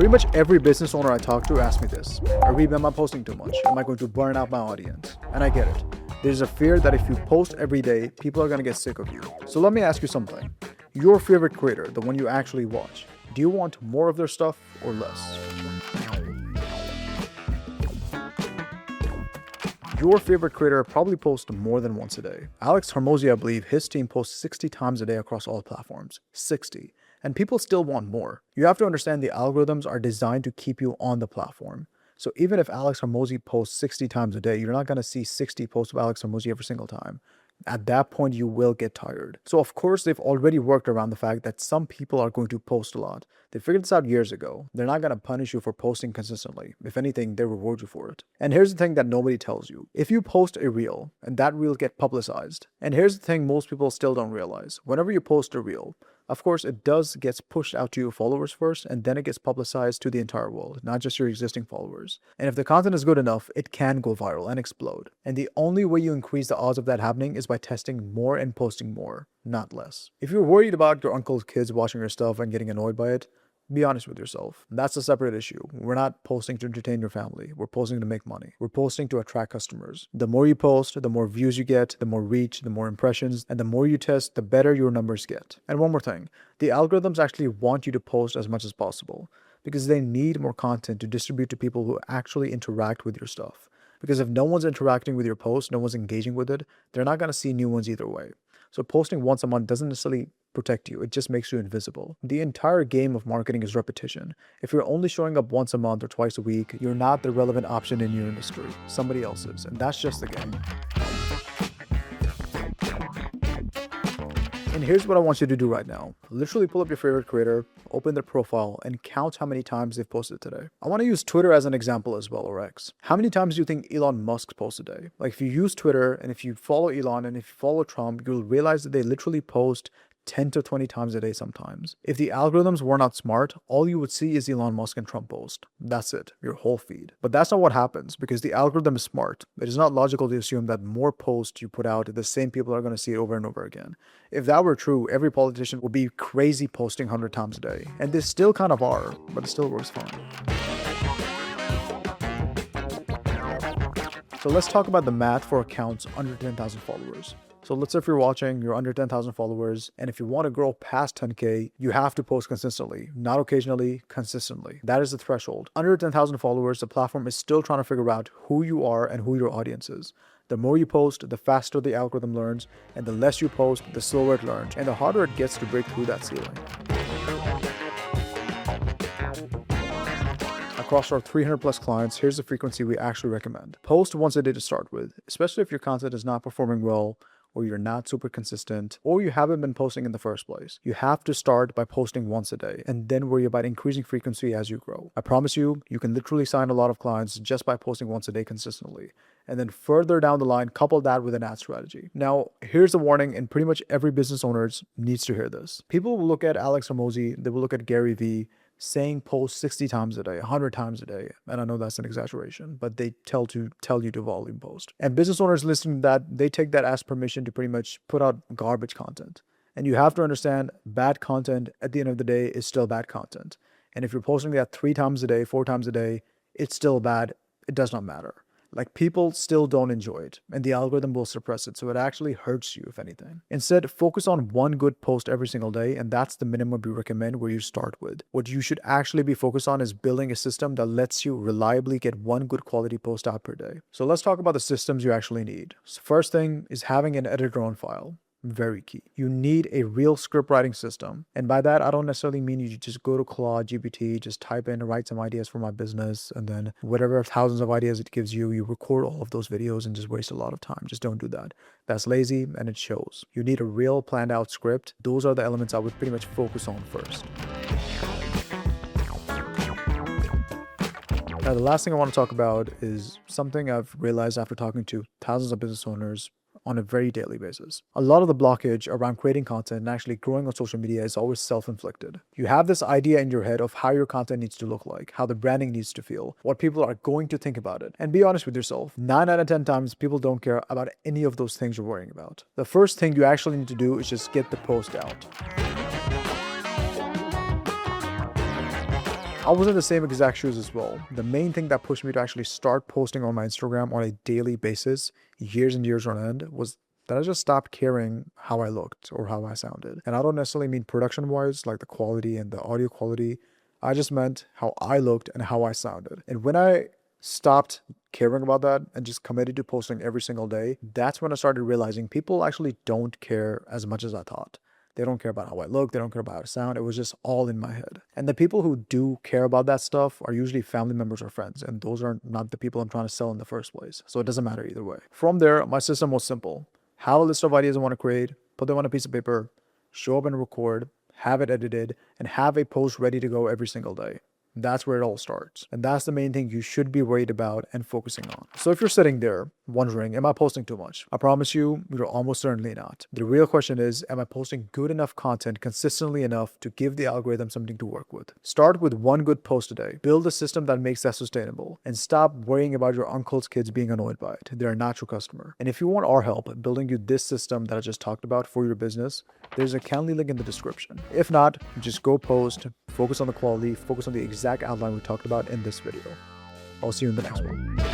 Pretty much every business owner I talk to asks me this. Arib, am I posting too much? Am I going to burn out my audience? And I get it. There's a fear that if you post every day, people are going to get sick of you. So let me ask you something. Your favorite creator, the one you actually watch, do you want more of their stuff or less? Your favorite creator probably posts more than once a day. Alex Hormozi, I believe, his team posts 60 times a day across all platforms. 60. And people still want more. You have to understand the algorithms are designed to keep you on the platform. So even if Alex Hormozi posts 60 times a day, you're not going to see 60 posts of Alex Hormozi every single time. At that point, you will get tired. So of course, they've already worked around the fact that some people are going to post a lot. They figured this out years ago. They're not going to punish you for posting consistently. If anything, they reward you for it. And here's the thing that nobody tells you. If you post a reel and that reel get publicized, and here's the thing most people still don't realize. Whenever you post a reel, of course, it gets pushed out to your followers first, and then it gets publicized to the entire world, not just your existing followers. And if the content is good enough, it can go viral and explode. And the only way you increase the odds of that happening is by testing more and posting more, not less. If you're worried about your uncle's kids watching your stuff and getting annoyed by it, be honest with yourself. That's a separate issue. We're not posting to entertain your family. We're posting to make money. We're posting to attract customers. The more you post, the more views you get, the more reach, the more impressions, and the more you test, the better your numbers get. And one more thing, the algorithms actually want you to post as much as possible because they need more content to distribute to people who actually interact with your stuff. Because if no one's interacting with your post, no one's engaging with it, they're not going to see new ones either way. So posting once a month doesn't necessarily protect you. It just makes you invisible. The entire game of marketing is repetition. If you're only showing up once a month or twice a week, you're not the relevant option in your industry. Somebody else is, and that's just the game. And here's what I want you to do right now. Literally pull up your favorite creator, open their profile, and count how many times they've posted today. I want to use Twitter as an example as well, or X. How many times do you think Elon Musk posts a day? Like if you use Twitter, and if you follow Elon, and if you follow Trump, you'll realize that they literally post 10 to 20 times a day sometimes. If the algorithms were not smart, all you would see is Elon Musk and Trump post. That's it, your whole feed. But that's not what happens because the algorithm is smart. It is not logical to assume that more posts you put out, the same people are going to see it over and over again. If that were true, every politician would be crazy posting 100 times a day. And they still kind of are, but it still works fine. So let's talk about the math for accounts under 10,000 followers. So let's say if you're watching, you're under 10,000 followers, and if you want to grow past 10K, you have to post consistently, not occasionally, consistently. That is the threshold. Under 10,000 followers, the platform is still trying to figure out who you are and who your audience is. The more you post, the faster the algorithm learns, and the less you post, the slower it learns, and the harder it gets to break through that ceiling. Across our 300 plus clients, here's the frequency we actually recommend. Post once a day to start with, especially if your content is not performing well, or you're not super consistent, or you haven't been posting in the first place. You have to start by posting once a day and then worry about increasing frequency as you grow. I promise you, you can literally sign a lot of clients just by posting once a day consistently. And then further down the line, couple that with an ad strategy. Now, here's the warning, and pretty much every business owner needs to hear this. People will look at Alex Hormozi, they will look at Gary Vee, saying post 60 times a day, 100 times a day. And I know that's an exaggeration, but they tell you to volume post. And business owners listening to that, they take that as permission to pretty much put out garbage content. And you have to understand bad content at the end of the day is still bad content. And if you're posting that 3 times a day, 4 times a day, it's still bad. It does not matter. Like people still don't enjoy it and the algorithm will suppress it. So it actually hurts you if anything. Instead, focus on one good post every single day. And that's the minimum we recommend where you start with. What you should actually be focused on is building a system that lets you reliably get one good quality post out per day. So let's talk about the systems you actually need. So first thing is having an editor on file. Very key. You need a real script writing system. And by that, I don't necessarily mean you just go to Claude GPT, just type in, write some ideas for my business, and then whatever thousands of ideas it gives you, you record all of those videos and just waste a lot of time. Just don't do that. That's lazy and it shows. You need a real planned out script. Those are the elements I would pretty much focus on first. Now, the last thing I want to talk about is something I've realized after talking to thousands of business owners on a very daily basis. A lot of the blockage around creating content and actually growing on social media is always self-inflicted. You have this idea in your head of how your content needs to look like, how the branding needs to feel, what people are going to think about it. And be honest with yourself, 9 out of 10 times people don't care about any of those things you're worrying about. The first thing you actually need to do is just get the post out. I was in the same exact shoes as well. The main thing that pushed me to actually start posting on my Instagram on a daily basis, years and years on end, was that I just stopped caring how I looked or how I sounded. And I don't necessarily mean production wise, like the quality and the audio quality. I just meant how I looked and how I sounded. And when I stopped caring about that and just committed to posting every single day, that's when I started realizing people actually don't care as much as I thought. They don't care about how I look. They don't care about how I sound. It was just all in my head. And the people who do care about that stuff are usually family members or friends. And those are not the people I'm trying to sell in the first place. So it doesn't matter either way. From there, my system was simple. Have a list of ideas I want to create, put them on a piece of paper, show up and record, have it edited, and have a post ready to go every single day. That's where it all starts. And that's the main thing you should be worried about and focusing on. So if you're sitting there wondering, am I posting too much? I promise you, you're almost certainly not. The real question is, am I posting good enough content consistently enough to give the algorithm something to work with? Start with one good post a day. Build a system that makes that sustainable. And stop worrying about your uncle's kids being annoyed by it. They're not your customer. And if you want our help building you this system that I just talked about for your business, there's a Calendly link in the description. If not, just go post, focus on the quality, focus on the exact outline we talked about in this video. I'll see you in the next one.